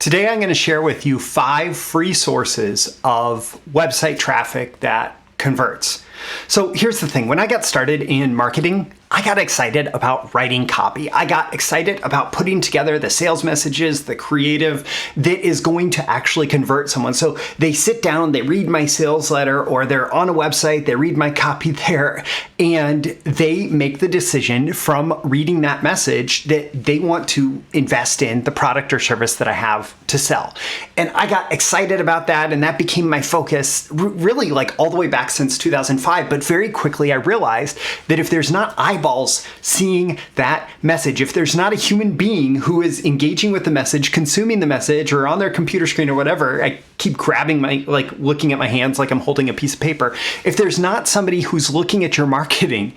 Today, I'm going to share with you 5 free sources of website traffic that converts. So here's the thing. When I got started in marketing, I got excited about writing copy. I got excited about putting together the sales messages, the creative that is going to actually convert someone. So they sit down, they read my sales letter, or they're on a website, they read my copy there, and they make the decision from reading that message that they want to invest in the product or service that I have to sell. And I got excited about that, and that became my focus really like all the way back since 2005. But very quickly, I realized that if there's not eyeballs seeing that message, if there's not a human being who is engaging with the message, consuming the message, or on their computer screen or whatever, I keep grabbing looking at my hands like I'm holding a piece of paper. If there's not somebody who's looking at your marketing,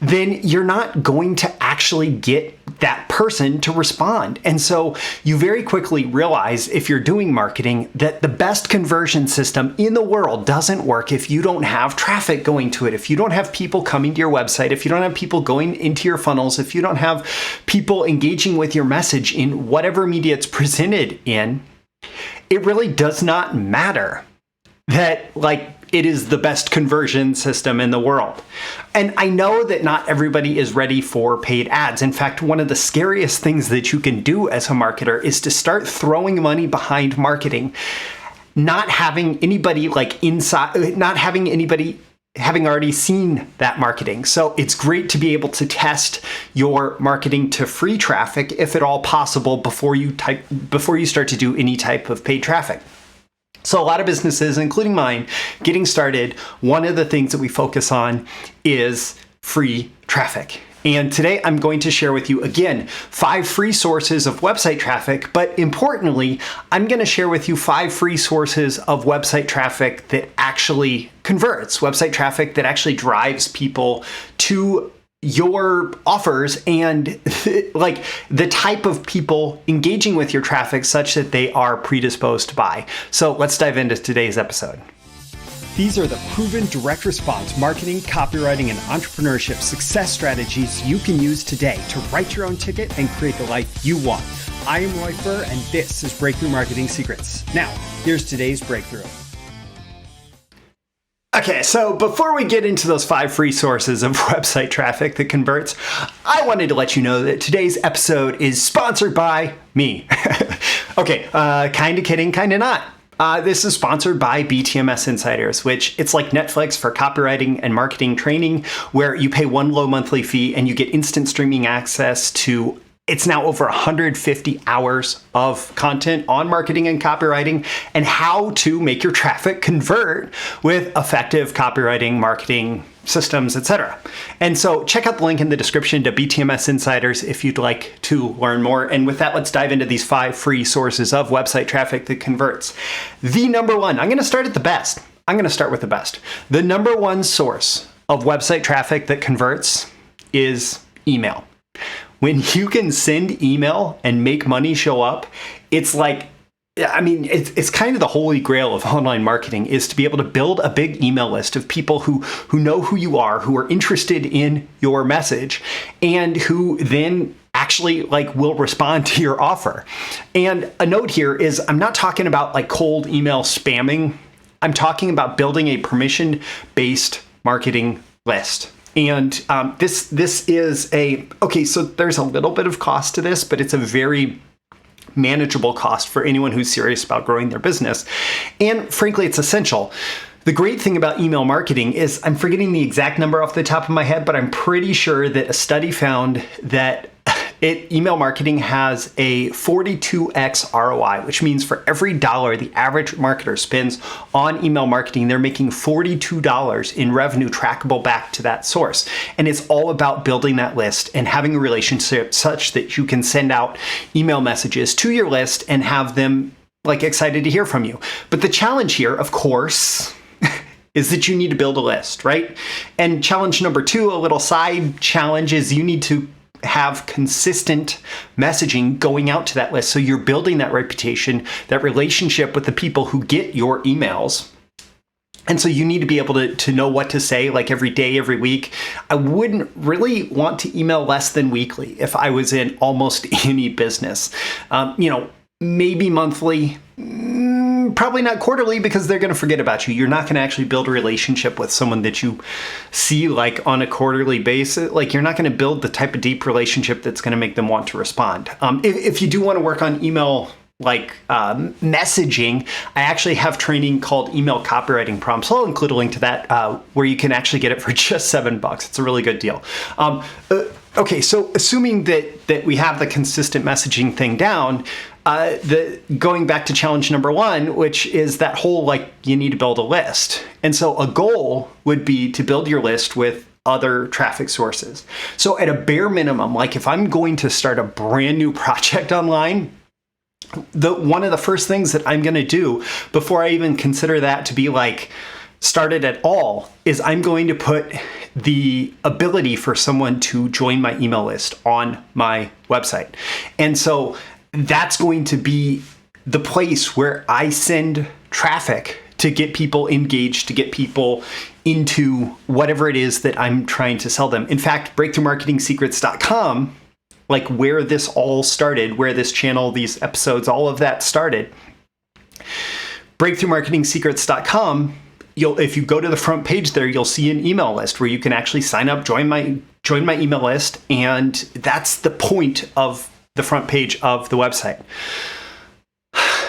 then you're not going to actually get that person to respond. And so you very quickly realize, if you're doing marketing, that the best conversion system in the world doesn't work if you don't have traffic going to it, if you don't have people coming to your website, if you don't have people going into your funnels, if you don't have people engaging with your message in whatever media it's presented in. It really does not matter that it is the best conversion system in the world. And I know that not everybody is ready for paid ads. In fact, one of the scariest things that you can do as a marketer is to start throwing money behind marketing, not having anybody having already seen that marketing. So it's great to be able to test your marketing to free traffic, if at all possible, before you start to do any type of paid traffic. So a lot of businesses, including mine, getting started, one of the things that we focus on is free traffic. And today I'm going to share with you, again, 5 free sources of website traffic, but importantly, I'm going to share with you 5 free sources of website traffic that actually converts, website traffic that actually drives people to your offers and the type of people engaging with your traffic such that they are predisposed to buy. So let's dive into today's episode. These are the proven direct response marketing, copywriting, and entrepreneurship success strategies you can use today to write your own ticket and create the life you want. I am Roy Furr, and this is Breakthrough Marketing Secrets. Now, here's today's breakthrough. Okay, so before we get into those 5 free sources of website traffic that converts, I wanted to let you know that today's episode is sponsored by me. Okay, kind of kidding, kind of not. This is sponsored by BTMS Insiders, which it's like Netflix for copywriting and marketing training, where you pay one low monthly fee and you get instant streaming access to it's now over 150 hours of content on marketing and copywriting and how to make your traffic convert with effective copywriting, marketing systems, etc. And so check out the link in the description to BTMS Insiders if you'd like to learn more. And with that, let's dive into these 5 free sources of website traffic that converts. The number one, I'm going to start at the best. I'm going to start with the best. The number one source of website traffic that converts is email. When you can send email and make money show up, it's kind of the holy grail of online marketing, is to be able to build a big email list of people who know who you are, who are interested in your message, and who then actually will respond to your offer. And a note here is I'm not talking about cold email spamming. I'm talking about building a permission-based marketing list. And this is so there's a little bit of cost to this, but it's a very manageable cost for anyone who's serious about growing their business. And frankly, it's essential. The great thing about email marketing is, I'm forgetting the exact number off the top of my head, but I'm pretty sure that a study found that email marketing has a 42x ROI, which means for every dollar the average marketer spends on email marketing, they're making $42 in revenue trackable back to that source. And it's all about building that list and having a relationship such that you can send out email messages to your list and have them excited to hear from you. But the challenge here, of course, is that you need to build a list, right? And challenge number 2, a little side challenge, is you need to have consistent messaging going out to that list. So you're building that reputation, that relationship with the people who get your emails. And so you need to be able to know what to say every day, every week. I wouldn't really want to email less than weekly if I was in almost any business. maybe monthly, probably not quarterly, because they're going to forget about you. You're not going to actually build a relationship with someone that you see like on a quarterly basis. Like, you're not going to build the type of deep relationship that's going to make them want to respond. If you do want to work on email messaging, I actually have training called email copywriting prompts. I'll include a link to that where you can actually get it for just $7. It's a really good deal. Okay, so assuming that we have the consistent messaging thing down, going back to challenge number 1, which is that whole, you need to build a list. And so a goal would be to build your list with other traffic sources. So at a bare minimum, if I'm going to start a brand new project online, one of the first things that I'm going to do before I even consider that to be started at all is I'm going to put the ability for someone to join my email list on my website. And so that's going to be the place where I send traffic to get people engaged, to get people into whatever it is that I'm trying to sell them. In fact, breakthroughmarketingsecrets.com, where this all started, where this channel, these episodes, all of that started, breakthroughmarketingsecrets.com, if you go to the front page there, you'll see an email list where you can actually sign up, join my email list, and that's the point of the front page of the website.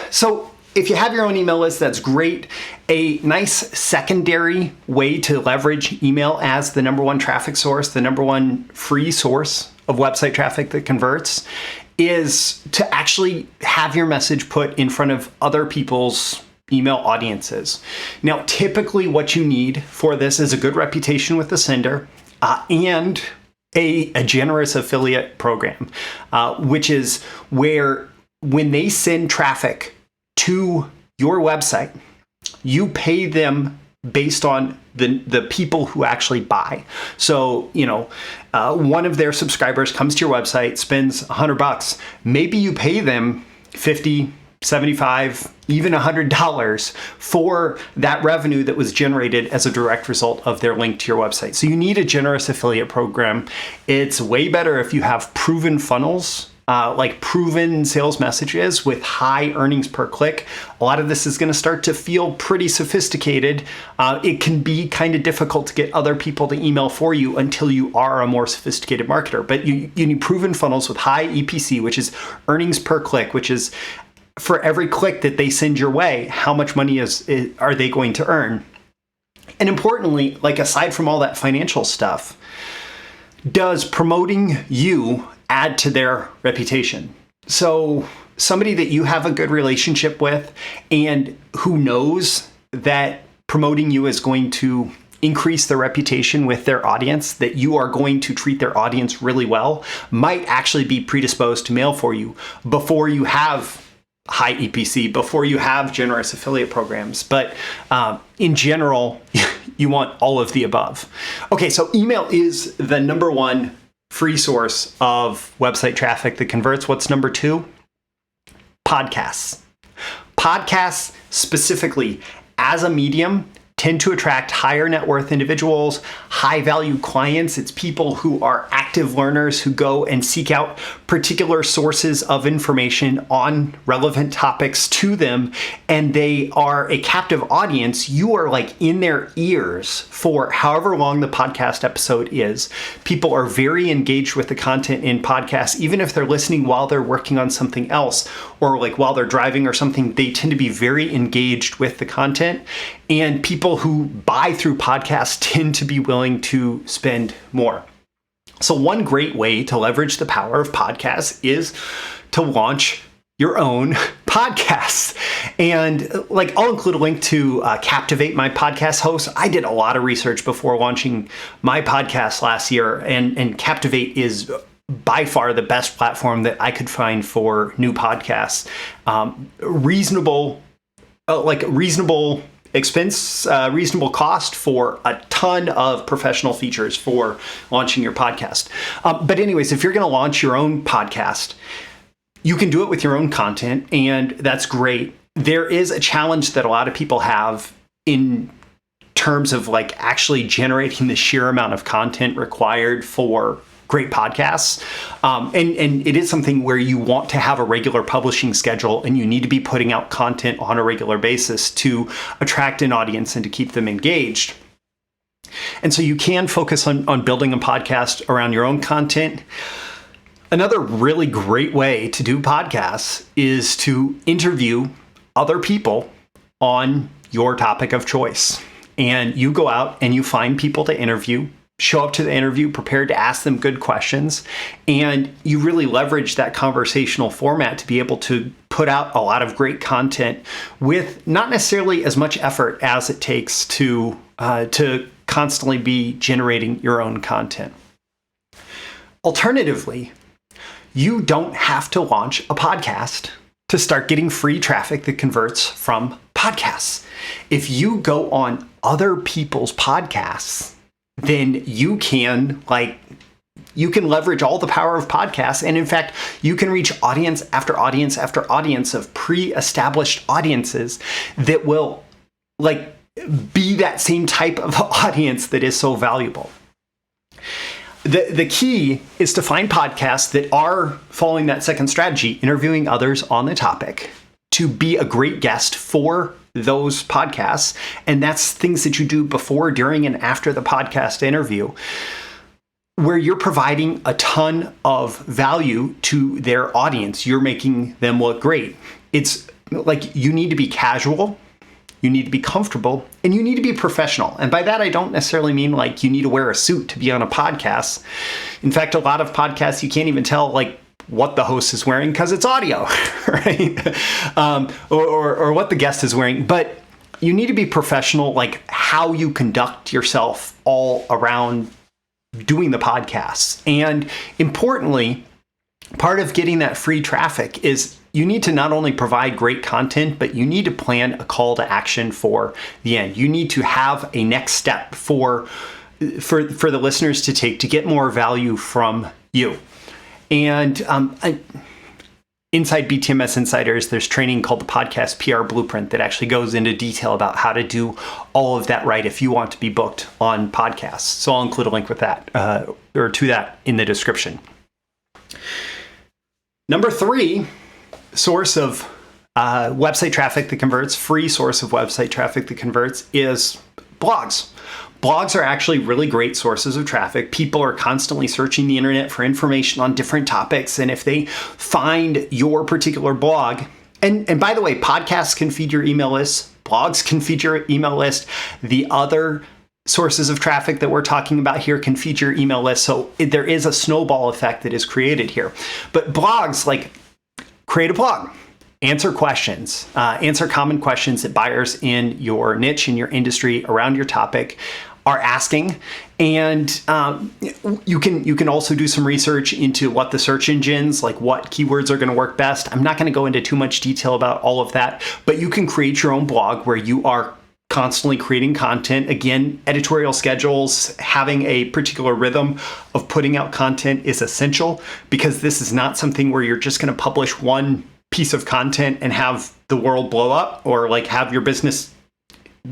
So if you have your own email list, that's great. A nice secondary way to leverage email as the number one traffic source, the number one free source of website traffic that converts, is to actually have your message put in front of other people's email audiences. Now, typically what you need for this is a good reputation with the sender and a generous affiliate program, which is where when they send traffic to your website, you pay them based on the people who actually buy. So, one of their subscribers comes to your website, spends $100. Maybe you pay them $50, $75, even $100 for that revenue that was generated as a direct result of their link to your website. So you need a generous affiliate program. It's way better if you have proven funnels, proven sales messages with high earnings per click. A lot of this is going to start to feel pretty sophisticated. It can be kind of difficult to get other people to email for you until you are a more sophisticated marketer. But you need proven funnels with high EPC, which is earnings per click, which is for every click that they send your way, how much money are they going to earn? And importantly, aside from all that financial stuff, does promoting you add to their reputation? So somebody that you have a good relationship with and who knows that promoting you is going to increase their reputation with their audience, that you are going to treat their audience really well, might actually be predisposed to mail for you before you have high EPC, before you have generous affiliate programs. But in general, you want all of the above. Okay, so email is the number one free source of website traffic that converts. What's number 2? Podcasts. Podcasts specifically as a medium tend to attract higher net worth individuals, high value clients. It's people who are active learners who go and seek out particular sources of information on relevant topics to them, and they are a captive audience. You are in their ears for however long the podcast episode is. People are very engaged with the content in podcasts, even if they're listening while they're working on something else or while they're driving or something. They tend to be very engaged with the content. And people who buy through podcasts tend to be willing to spend more. So one great way to leverage the power of podcasts is to launch your own podcasts. And I'll include a link to Captivate, my podcast host. I did a lot of research before launching my podcast last year, and Captivate is by far the best platform that I could find for new podcasts. Reasonable expense, reasonable cost for a ton of professional features for launching your podcast. But anyways, if you're going to launch your own podcast, you can do it with your own content, and that's great. There is a challenge that a lot of people have in terms of actually generating the sheer amount of content required for great podcasts. And it is something where you want to have a regular publishing schedule, and you need to be putting out content on a regular basis to attract an audience and to keep them engaged. And so you can focus on building a podcast around your own content. Another really great way to do podcasts is to interview other people on your topic of choice. And you go out and you find people to interview, show up to the interview prepared to ask them good questions, and you really leverage that conversational format to be able to put out a lot of great content with not necessarily as much effort as it takes to constantly be generating your own content. Alternatively, you don't have to launch a podcast to start getting free traffic that converts from podcasts. If you go on other people's podcasts, then you can leverage all the power of podcasts. And in fact, you can reach audience after audience after audience of pre-established audiences that will be that same type of audience that is so valuable. The key is to find podcasts that are following that second strategy, interviewing others on the topic, to be a great guest for those podcasts. And that's things that you do before, during, and after the podcast interview, where you're providing a ton of value to their audience. You're making them look great. It's like you need to be casual, you need to be comfortable, and you need to be professional. And by that, I don't necessarily mean like you need to wear a suit to be on a podcast. In fact, a lot of podcasts, you can't even tell what the host is wearing because it's audio, right? Or what the guest is wearing. But you need to be professional, like how you conduct yourself all around doing the podcasts. And importantly, part of getting that free traffic is you need to not only provide great content, but you need to plan a call to action for the end. You need to have a next step for the listeners to take to get more value from you. And inside BTMS Insiders, there's training called the Podcast PR Blueprint that actually goes into detail about how to do all of that right if you want to be booked on podcasts. So I'll include a link with that or to that in the description. Number 3 source of website traffic that converts, free source of website traffic that converts, is blogs. Blogs are actually really great sources of traffic. People are constantly searching the internet for information on different topics. And if they find your particular blog, and by the way, podcasts can feed your email list, blogs can feed your email list. The other sources of traffic that we're talking about here can feed your email list. So there is a snowball effect that is created here. But blogs, create a blog. Answer questions, answer common questions that buyers in your niche, in your industry, around your topic are asking. And you can also do some research into what the search engines, like what keywords are going to work best. I'm not going to go into too much detail about all of that, but you can create your own blog where you are constantly creating content. Again, editorial schedules, having a particular rhythm of putting out content is essential, because this is not something where you're just going to publish one piece of content and have the world blow up or have your business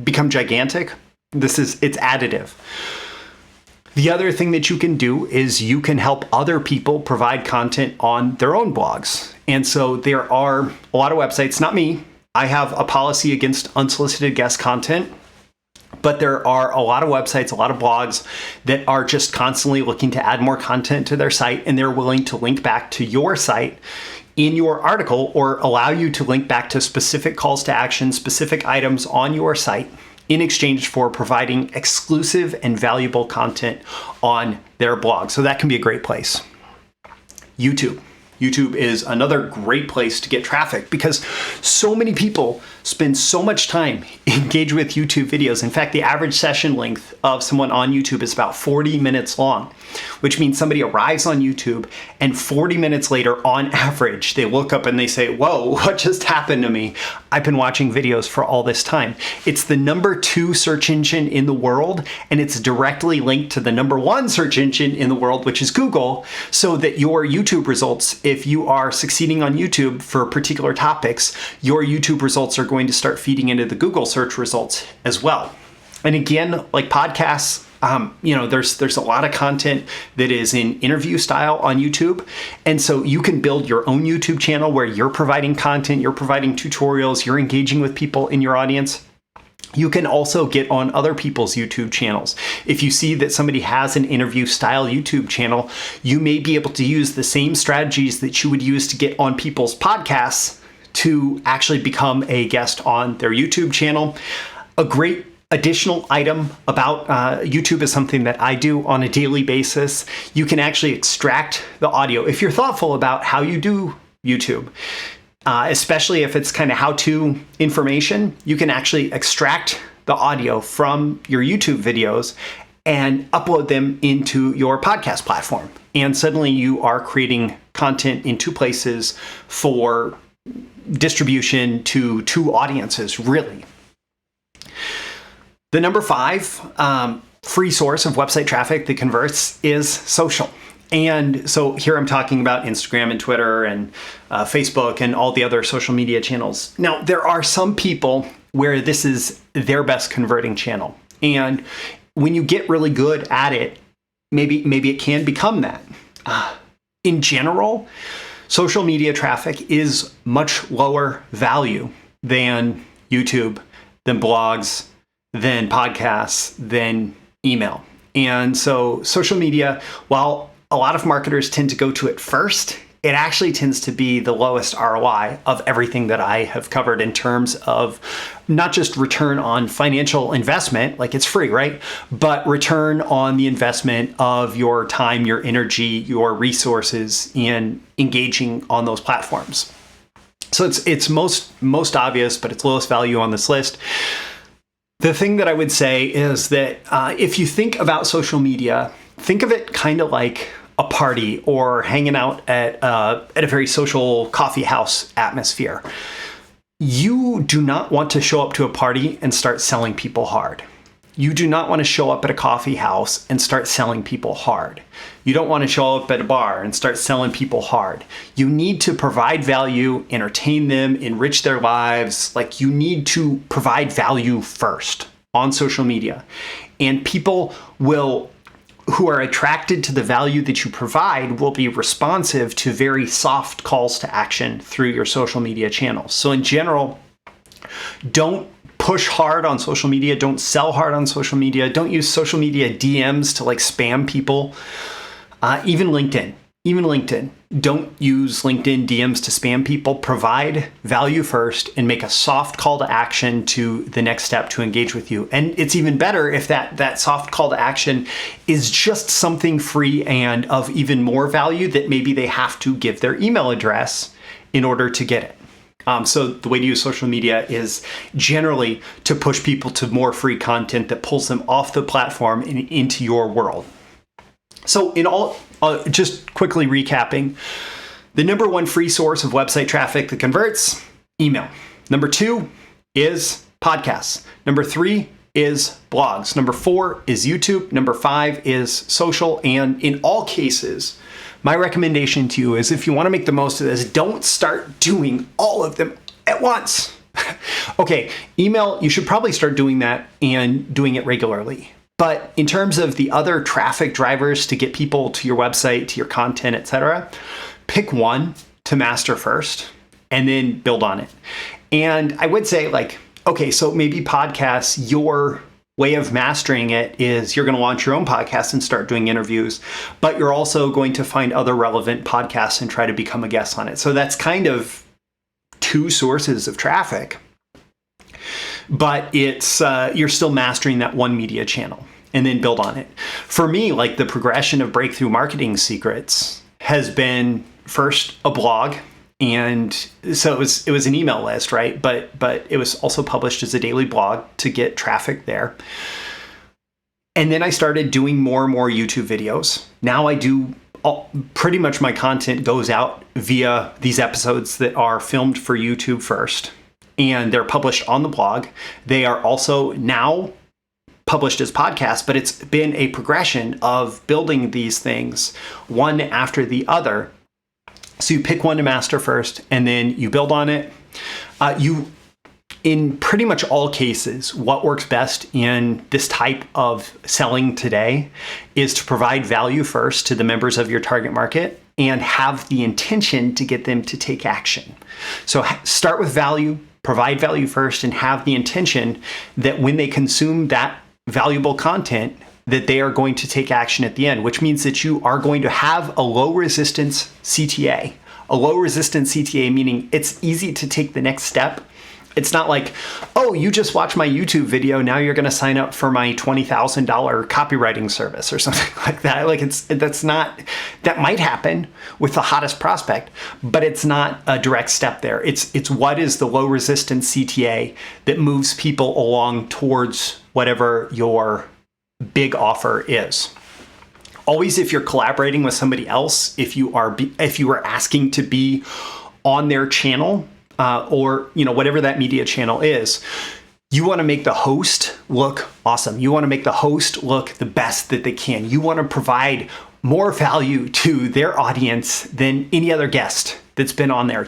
become gigantic. It's additive. The other thing that you can do is you can help other people provide content on their own blogs. And so there are a lot of websites, not me. I have a policy against unsolicited guest content, but there are a lot of websites, a lot of blogs that are just constantly looking to add more content to their site, and they're willing to link back to your site in your article or allow you to link back to specific calls to action, specific items on your site in exchange for providing exclusive and valuable content on their blog. So that can be a great place. YouTube. YouTube is another great place to get traffic because so many people spend so much time engaged with YouTube videos. In fact, the average session length of someone on YouTube is about 40 minutes long, which means somebody arrives on YouTube and 40 minutes later, on average, they look up and they say, whoa, what just happened to me? I've been watching videos for all this time. It's the number 2 search engine in the world, and it's directly linked to the number 1 search engine in the world, which is Google, so that your YouTube results, if you are succeeding on YouTube for particular topics, your YouTube results are going to start feeding into the Google search results as well. And again, like podcasts, There's a lot of content that is in interview style on YouTube. And so you can build your own YouTube channel where you're providing content, you're providing tutorials, you're engaging with people in your audience. You can also get on other people's YouTube channels. If you see that somebody has an interview style YouTube channel, you may be able to use the same strategies that you would use to get on people's podcasts to actually become a guest on their YouTube channel. A great additional item about YouTube is something that I do on a daily basis. You can actually extract the audio. If you're thoughtful about how you do YouTube, especially if it's kind of how-to information, you can actually extract the audio from your YouTube videos and upload them into your podcast platform. And suddenly you are creating content in two places for distribution to two audiences, really. The number 5 free source of website traffic that converts is social. And so here I'm talking about Instagram and Twitter and Facebook and all the other social media channels. Now, there are some people where this is their best converting channel. And when you get really good at it, maybe it can become that. In general, social media traffic is much lower value than YouTube, than blogs, than podcasts, than email. And so social media, while a lot of marketers tend to go to it first, it actually tends to be the lowest ROI of everything that I have covered in terms of not just return on financial investment, like it's free, right? But return on the investment of your time, your energy, your resources in engaging on those platforms. So it's most obvious, but it's lowest value on this list. The thing that I would say is that if you think about social media, think of it kind of like a party or hanging out at a very social coffee house atmosphere. You do not want to show up to a party and start selling people hard. You do not want to show up at a coffee house and start selling people hard. You don't want to show up at a bar and start selling people hard. You need to provide value, entertain them, enrich their lives. Like, you need to provide value first on social media. And people who are attracted to the value that you provide will be responsive to very soft calls to action through your social media channels. So in general, don't push hard on social media. Don't sell hard on social media. Don't use social media DMs to like spam people. Even LinkedIn. Don't use LinkedIn DMs to spam people. Provide value first and make a soft call to action to the next step to engage with you. And it's even better if that soft call to action is just something free and of even more value that maybe they have to give their email address in order to get it. So the way to use social media is generally to push people to more free content that pulls them off the platform and into your world. So just quickly recapping, the number 1 free source of website traffic that converts, email. Number 2 is podcasts. Number 3 is blogs. Number 4 is YouTube. Number 5 is social. And in all cases, my recommendation to you is if you want to make the most of this, don't start doing all of them at once. Okay, email, you should probably start doing that and doing it regularly. But in terms of the other traffic drivers to get people to your website, to your content, etc., pick one to master first and then build on it. And I would say okay, so maybe podcasts, your way of mastering it is you're going to launch your own podcast and start doing interviews, but you're also going to find other relevant podcasts and try to become a guest on it. So that's kind of 2 sources of traffic. But it's you're still mastering that one media channel and then build on it. For me, the progression of breakthrough marketing secrets has been first a blog. And so it was an email list, right? But it was also published as a daily blog to get traffic there. And then I started doing more and more YouTube videos. Now I do pretty much my content goes out via these episodes that are filmed for YouTube first. And they're published on the blog. They are also now published as podcasts, but it's been a progression of building these things one after the other. So you pick one to master first, and then you build on it. You in pretty much all cases, what works best in this type of selling today is to provide value first to the members of your target market and have the intention to get them to take action. So start with value, provide value first, and have the intention that when they consume that valuable content, that they are going to take action at the end, which means that you are going to have a low resistance CTA. A low resistance CTA meaning it's easy to take the next step. It's not like, oh, you just watched my YouTube video, now you're going to sign up for my $20,000 copywriting service or something like that. Like that might happen with the hottest prospect, but it's not a direct step there. It's what is the low resistance CTA that moves people along towards whatever your big offer is. Always, if you're collaborating with somebody else, if you are asking to be on their channel, or whatever that media channel is, you want to make the host look awesome. You want to make the host look the best that they can. You want to provide more value to their audience than any other guest that's been on there.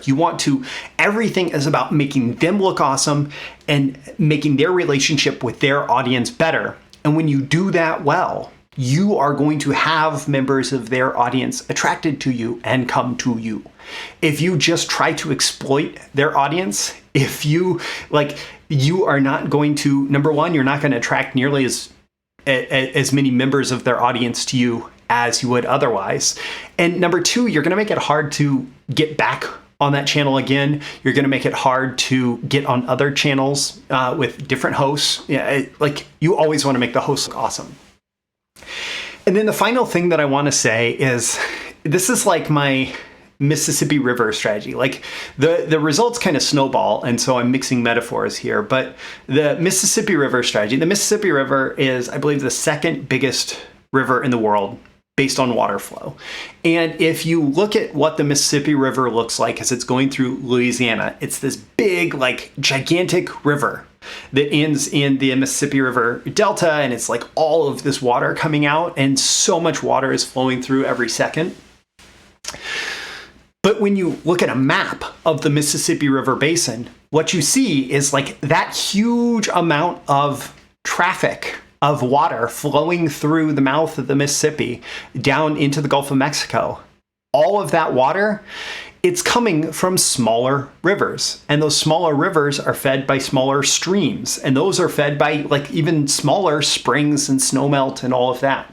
Everything is about making them look awesome and making their relationship with their audience better. And when you do that well, you are going to have members of their audience attracted to you and come to you. If you just try to exploit their audience, you are not going to, number one, you're not going to attract nearly as many members of their audience to you as you would otherwise. And number two, you're going to make it hard to get back on that channel again. You're going to make it hard to get on other channels with different hosts. You always want to make the host look awesome. And then the final thing that I want to say is, this is like my Mississippi River strategy. Like the results kind of snowball, and so I'm mixing metaphors here, but the Mississippi River strategy, the Mississippi River is, I believe, the second biggest river in the world based on water flow. And if you look at what the Mississippi River looks like as it's going through Louisiana, it's this big, gigantic river that ends in the Mississippi River Delta, and it's like all of this water coming out, and so much water is flowing through every second. But when you look at a map of the Mississippi River Basin, what you see is that huge amount of traffic of water flowing through the mouth of the Mississippi down into the Gulf of Mexico. All of that water, it's coming from smaller rivers, and those smaller rivers are fed by smaller streams, and those are fed by even smaller springs and snowmelt and all of that.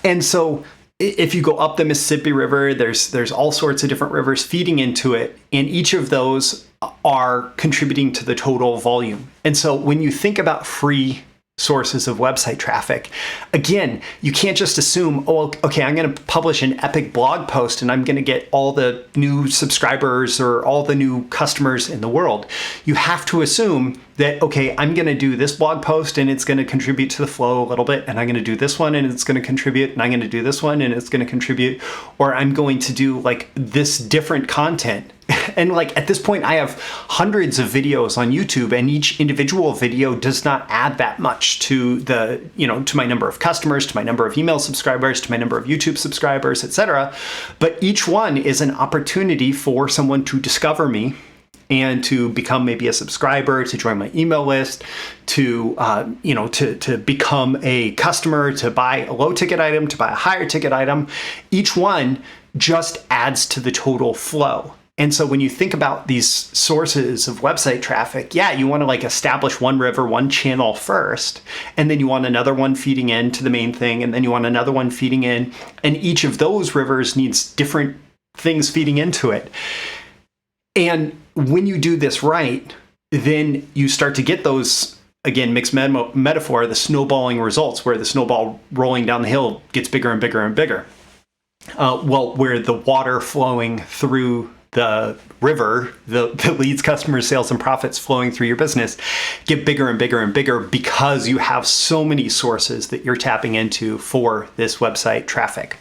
And so if you go up the Mississippi River, there's all sorts of different rivers feeding into it, and each of those are contributing to the total volume. And so when you think about free sources of website traffic, again, you can't just assume, oh, okay, I'm going to publish an epic blog post and I'm going to get all the new subscribers or all the new customers in the world. You have to assume that, okay, I'm going to do this blog post and it's going to contribute to the flow a little bit, and I'm going to do this one and it's going to contribute, and I'm going to do this one and it's going to contribute, or I'm going to do this different content. And at this point, I have hundreds of videos on YouTube, and each individual video does not add that much to to my number of customers, to my number of email subscribers, to my number of YouTube subscribers, etc. But each one is an opportunity for someone to discover me and to become maybe a subscriber, to join my email list, to become a customer, to buy a low ticket item, to buy a higher ticket item. Each one just adds to the total flow. And so when you think about these sources of website traffic, yeah, you want to establish one river, one channel first, and then you want another one feeding into the main thing, and then you want another one feeding in, and each of those rivers needs different things feeding into it. And when you do this right, then you start to get those, again, mixed metaphor, the snowballing results, where the snowball rolling down the hill gets bigger and bigger and bigger. Where the water flowing through the river, the leads, customers, sales, and profits flowing through your business get bigger and bigger and bigger because you have so many sources that you're tapping into for this website traffic.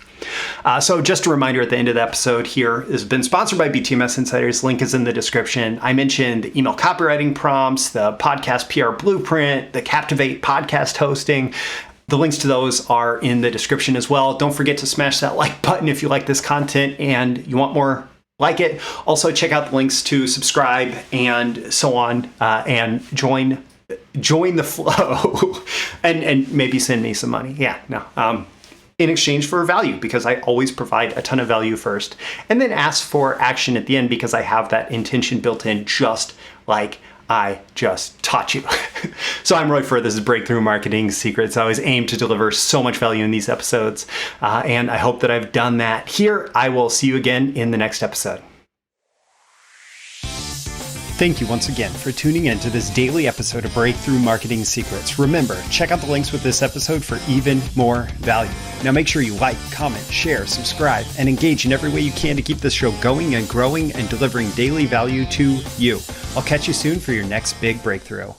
So just a reminder at the end of the episode here, has been sponsored by BTMS Insiders. Link is in the description. I mentioned the email copywriting prompts, the podcast PR blueprint, the Captivate podcast hosting. The links to those are in the description as well. Don't forget to smash that like button if you like this content and you want more like it. Also, check out the links to subscribe and so on, and join the flow, and maybe send me some money. In exchange for value, because I always provide a ton of value first, and then ask for action at the end because I have that intention built in, just like I just taught you. So I'm Roy Furr. This is Breakthrough Marketing Secrets. I always aim to deliver so much value in these episodes, and I hope that I've done that here. I will see you again in the next episode. Thank you once again for tuning in to this daily episode of Breakthrough Marketing Secrets. Remember, check out the links with this episode for even more value. Now make sure you like, comment, share, subscribe, and engage in every way you can to keep this show going and growing and delivering daily value to you. I'll catch you soon for your next big breakthrough.